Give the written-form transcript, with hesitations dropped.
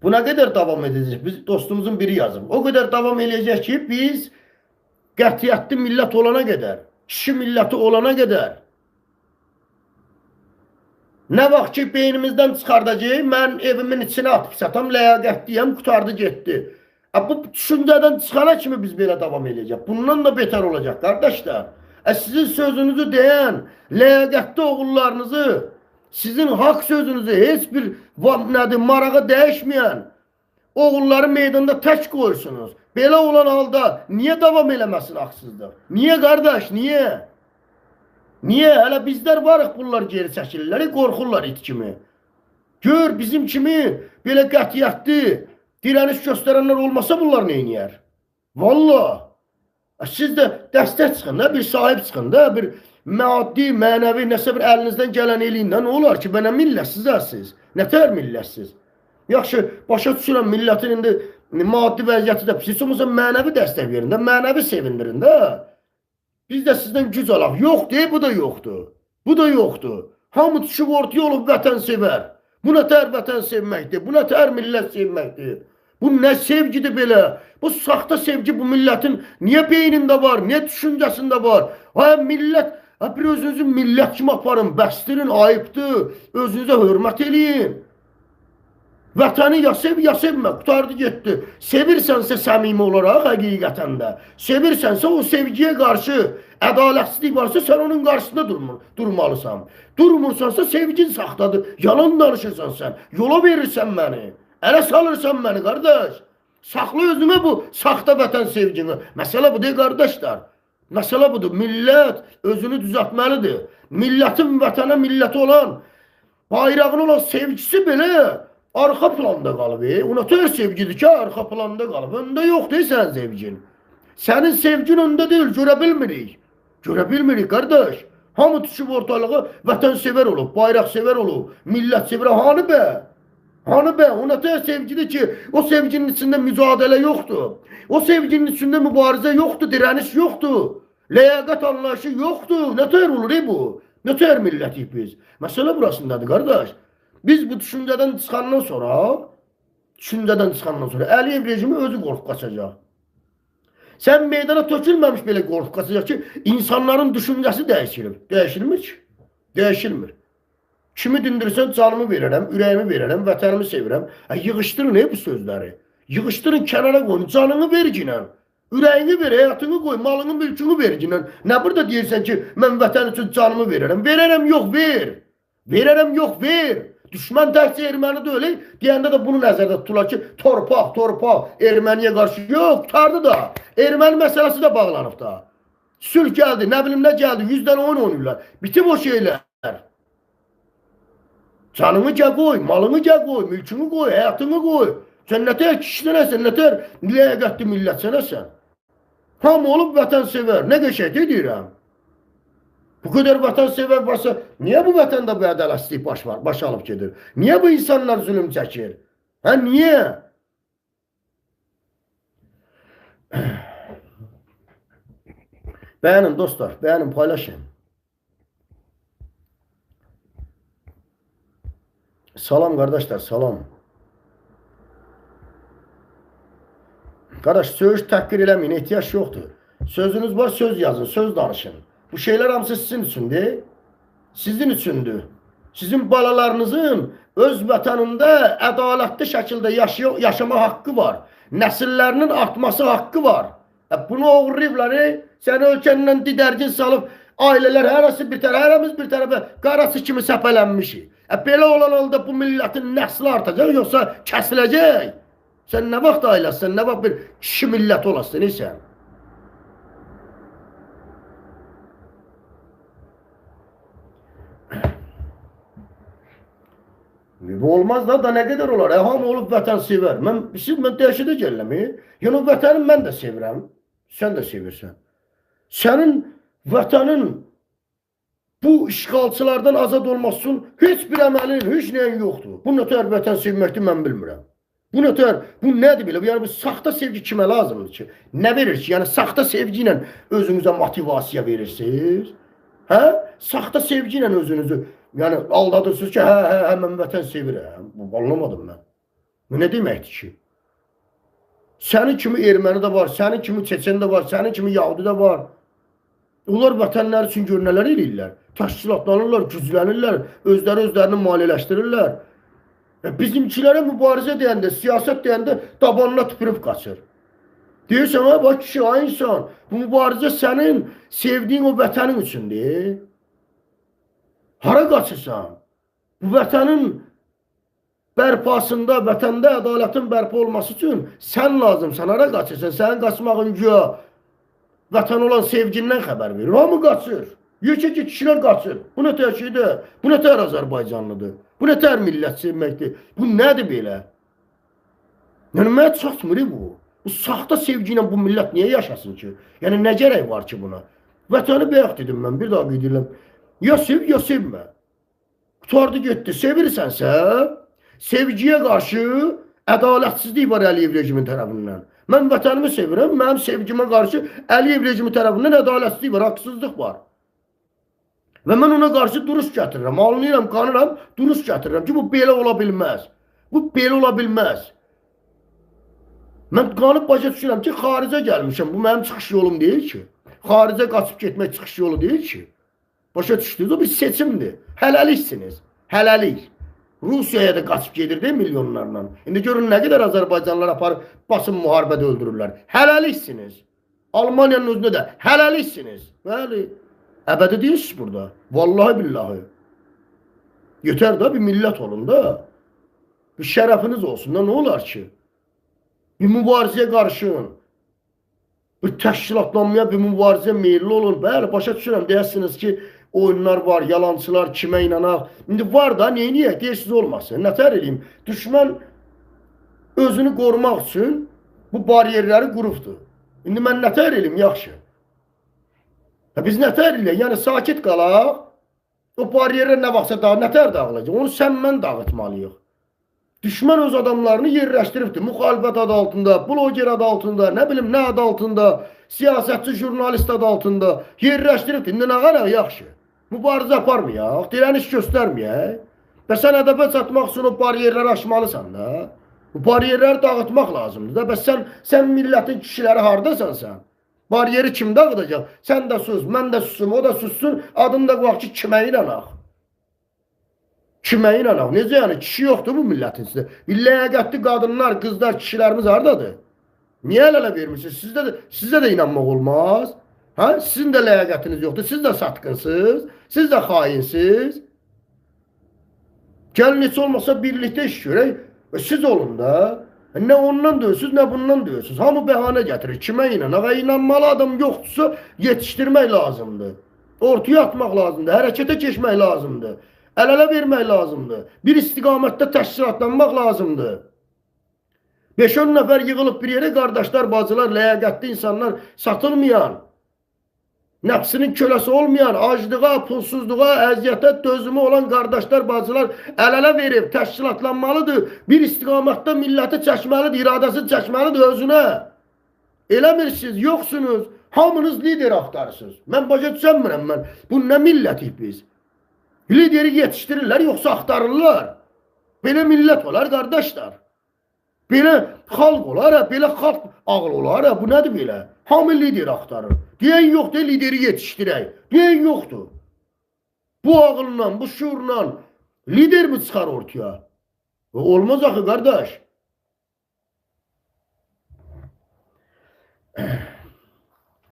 Bu ne kadar devam edecek? Biz dostumuzun biri yazıb. O kadar devam edecek ki biz qətiyyətli millət olana qədər, kişi milləti olana qədər nə vaxt ki beynimizdən çıxardacaq, mən evimin içine atıb satam, ləyaqətliyəm, qutardı getdi. Bu düşüncədən çıxana kimi biz belə devam edəcək. Bundan da beter olacaq, qardaşlar. Sizin sözünüzü deyən, ləyaqətli oğullarınızı, sizin hak sözünüzü heç bir marağa dəyişməyən oğulları meydanda tək qoyursunuz. Belə olan halda niye devam eləməsin haqsızlıq? Niye qardaş, niye? Niye? Hələ bizlər varıq, bunlar geri çəkilirlər, qorxurlar it kimi. Gör bizim kimi belə qətiyyətli direniş göstərənlər olmasa bunlar neyniyər? Valla. Siz də dəstək çıxın da, bir sahib çıxın da, bir maddi, mənəvi, nəsə bir əlinizdən gələn eləyin də, nə olar ki, bənə millətsiz siz? Nətər millətsiz? Yaxşı, başa düşürəm, millətin indi maddi vəziyyəti də pis, heç olmasa mənəvi dəstək verin də, mənəvi sevindirin də. Biz də sizdən güc alaq. Yoxdur, bu da yoxdur. Bu da yoxdur. Hamı düşüb ortaya olub vətən sevər. Bu nətər vətən sevməkdir? Bu nətər millət sevməkdir? Bu nə sevgidir belə? Bu saxta sevgi bu milletin niye beynində var? Niye düşüncəsində var? Ay millət, bir özünüzü millət kimi aparın, bəstirin, ayıbdır. Özünüzə hörmət eləyin. Vətəni ya sev, ya sevmə, qutardı getdi. Sevirsənsə səmimi olaraq həqiqətən də, sevirsənsə o sevgiyə qarşı ədalətsizlik varsa sən onun qarşısında durmalısan. Durmursansa sevgin saxtadır. Yalan danışırsan sən, yola verirsən məni, ələ salırsan məni qardaş. Saxla özünə bu saxta vətən sevgini. Məsələ budur qardaşlar. Məsələ budur. Millət özünü düzəltməlidir. Millətin vətənə milləti olan, bayrağına olan sevgisi belə arka planda qalıb. Ona tör sevgidir ki, arka planda qalıb. Öndə yoxdur sən sevgin. Sənin sevgin öndə deyil, görə bilmirik. Görə bilmirik qardaş. Hamı düşüb ortalığa vətən sevər olub, bayraq sevər olub, millət sevər. Hanı bə? Hanı bə? Ona tör sevgidir ki, o sevginin içində mücadilə yoxdur. O sevginin içində mübarizə yoxdur, direniş yoxdur. Ləyaqət anlayışı yoxdur. Nə tör olur bu? Nə tör millətik biz? Məsələ burasındadır qardaş. Biz bu düşünceden çıxandan sonra Əliyev rejimi özü qorxub qaçacaq. Sən meydana tökülməmiş belə qorxub qaçacaq ki, insanların düşüncəsi dəyişilir. Dəyişilmir ki. Dəyişilmir. Kimi dindirsən canımı verirəm, ürəyimi verirəm, vətənimi sevirəm. Yığışdırın bu sözləri. Yığışdırın, kənara qoyun, canını verginən. Ürəyini ver, həyatını qoy, malını, mülkünü verginən. Nə burada deyirsən ki, mən vətən üçün canımı verirəm. Verərəm, yox, ver. Verərəm, yox, ver. Düşman təkcə erməni deyil, deyəndə də bunu nəzərdə tuturlar ki, torpaq, erməniyə qarşı. Yox, tutardı da. Erməni məsələsi də bağlanıb da. Sülh gəldi, nə bilim nə gəldi, 100-dən oyun oynayırlar. Bitib o şeylər. Canını gəl qoy, malını gəl qoy, mülkünü qoy, həyatını qoy. Sən nətər kişilənəsən, nətər ləyaqətli millətçənəsən. Hamı olub vətən sevər, nə qəşəkdir deyirəm. Bu kadar vatansever varsa niye bu vatanda bu ədalətsizlik baş alıb gedir? Niye bu insanlar zulüm çəkir? Ha niye? Beğenin dostlar, beğenin, paylaşın. Salam kardeşler, salam. Kardeş söz təhqir eləməyin, ehtiyac yoxdur. Sözünüz var, söz yazın, söz danışın. Bu şeyler hamısı sizin içindir. Sizin içindir. Sizin balalarınızın öz vətənində ədalətli şəkildə yaşama haqqı var. Nəsillərinin artması haqqı var. Bunu oğurlayıblar. Sən ölkəndən didərgin salıb ailələr hərəsi bir tərəfə, hərəmiz bir tərəfə qarası kimi səpələnmişik. Belə olan halda bu millətin nəsli artacaq, yoxsa kəsiləcək. Sən nə vaxt ailəsən, nə vaxt bir kişi millət olasın sən? Bu olmaz da ne kadar olar? Hamı olub vətən sevər. Mən dəhşətə gəlirəm. Yəni vətənim mən də sevirəm. Sən də sevirsən. Sənin vətənin bu işğalçılardan azad olması üçün heç bir əməlin, heç nəyin yoxdur. Bu nətər vətən sevməkdir mən bilmirəm. Bu nətər, bu nədir belə? Yəni bu saxta sevgi kimə lazımdır ki? Nə verir ki? Yəni saxta sevgi ilə özünüzə motivasiya verirsiniz. Hə? Saxta sevgi ilə özünüzü yani aldadırsınız ki, hə, mən vətən sevirəm. Anlamadım mən. Bu ne deməkdir ki? Sənin kimi erməni də var, sənin kimi çeçen də var, sənin kimi yahudi də var. Onlar vətənləri üçün gör nələr edirlər. Təşkilatlanırlar, güclənirlər, özlərini maliyyələşdirirlər. Bizimkilərə mübarizə deyəndə, siyasət deyəndə dabanına tüpürüb qaçır. Deyirsən, ha, bax kişi, ay insan, bu mübarizə sənin sevdiyin o vətənin üçündür. Hara qaçırsan? Bu vətənin bərpasında, vətəndə ədalətin bərpa olması üçün sən lazımsan, hara qaçırsan? Sənin qaçmağın güya vətən olan sevgindən xəbər verir. Hamı qaçır. Yekə ki, kişilər qaçır. Bu nə tər şeydir? Bu nə tər Azərbaycanlıdır? Bu nə tər millət sevməkdir? Bu nədir belə? Yəni, mənə çatmır bu. Bu saxta sevgi ilə bu millət niyə yaşasın ki? Yəni, nə gərək var ki buna? Vətəni bəyək dedim mən, bir daha qeyd edirəm. Ya sev, ya sevmə. Qutardı getdi. Sevirsənsə, sevgiyə qarşı ədalətsizlik var Əliyev rejimin tərəfindən. Mən vətənimi sevirəm, mənim sevgimə qarşı Əliyev rejimi tərəfindən ədalətsizlik var, haqsızlıq var. Və mən ona qarşı duruş gətirirəm, anlayıram, qanıram, duruş gətirirəm ki, bu belə ola bilməz. Bu belə ola bilməz. Mən qanıb başa düşürəm ki, xaricə gəlmişəm, bu mənim çıxış yolum deyil ki. Xaricə qaçıb getmək çıxış yolu deyil ki. Başa düşdünüz, o bir seçimdir. Hələliksiniz, hələlik. Rusiyaya da qaçıb gedir de milyonlarla. İndi görün nə qədər Azərbaycanlılar aparıb basın müharibədə öldürürlər. Hələliksiniz. Almaniyanın özündə də hələliksiniz. Bəli. Əbədi deyirsiniz burada. Vallahi billahi. Yetər da bir millət olun da. Bir şərəfiniz olsun da, nə olar ki? Bir mübarizəyə qarşın. Bir təşkilatlanmaya, bir mübarizə meyilli olun. Bəli, başa düşürəm. Deyərsiniz ki, oyunlar var, yalancılar, kimə inanaq. İndi var da, neyiniyək? Deyirsiniz olmasın. Nətər edeyim? Düşmən özünü qorumaq üçün bu bariyerləri qurubdur. İndi mən nətər edeyim? Yaxşı. Biz nətər edeyim? Yəni, sakit qalaq. O bariyerlər nə vaxtsa nətər dağılacaq? Onu sən mən dağıtmalıyıq. Düşmən öz adamlarını yerləşdiribdir. Müxalifət adı altında, bloger adı altında, nə bilim nə adı altında, siyasətçi, jurnalist adı altında yerləşdiribdir. İndi nə qaraq yaxşı? Mübarizə aparmayaq, dirəniş göstərməyək. Və sən hədəfə çatmaq üçün o bariyerləri aşmalısan da. Bu bariyerləri dağıtmaq lazımdır da. Və sən millətin kişiləri haradasan sən? Bariyeri kim dağıdacaq? Sən də sus, mən də susum, o da sussun. Adını da qoyaq ki, kimə inanaq? Kimə inanaq? Necə yəni? Kişi yoxdur bu millətin sizdə. Bir ləyaqətli qadınlar, qızlar, kişilərimiz haradadır? Niyə əl-ələ vermişsiniz? Sizdə də inanmaq olmaz. Ha? Sizin də ləyaqətiniz yoxdur. Siz də satqınsınız. Siz də xainsiniz. Gəlin heç olmasa birlikdə iş görək. Siz olun da. Nə ondan döyürsünüz, nə bundan döyürsünüz. Hamı bəhanə gətirir. Kimə inanaq? İnanmalı adam yoxdursa yetişdirmək lazımdır. Ortaya atmaq lazımdır. Hərəkətə keçmək lazımdır. Əl-ələ vermək lazımdır. Bir istiqamətdə təşkilatlanmaq lazımdır. 5-10 nəfər yığılıb bir yerə qardaşlar, bacılar, ləyaqətli insanlar satılmayan, nəfsinin köləsi olmayan, aclığa, pulsuzluğa, əziyyətə dözümü olan qardaşlar, bacılar əl-ələ verib təşkilatlanmalıdır. Bir istiqamətdə milləti çəkməlidir, iradəsini çəkməlidir özünə. Eləmirsiniz, yoxsunuz, hamınız lider axtarırsınız. Mən başa düşəmirəm mən. Bu nə millətik biz? Lideri yetiştirirlər, yoxsa axtarırlar. Belə millət olar, qardaşlar. Belə xalq olar, belə xalq ağıl olar. Bu nədir belə? Hamı lider axtarır. Deyən yoxdur, lideri yetişdirək. Deyən yoxdur. Bu ağılla, bu şuurla lider mi çıxar ortaya? Olmaz axı, qardaş.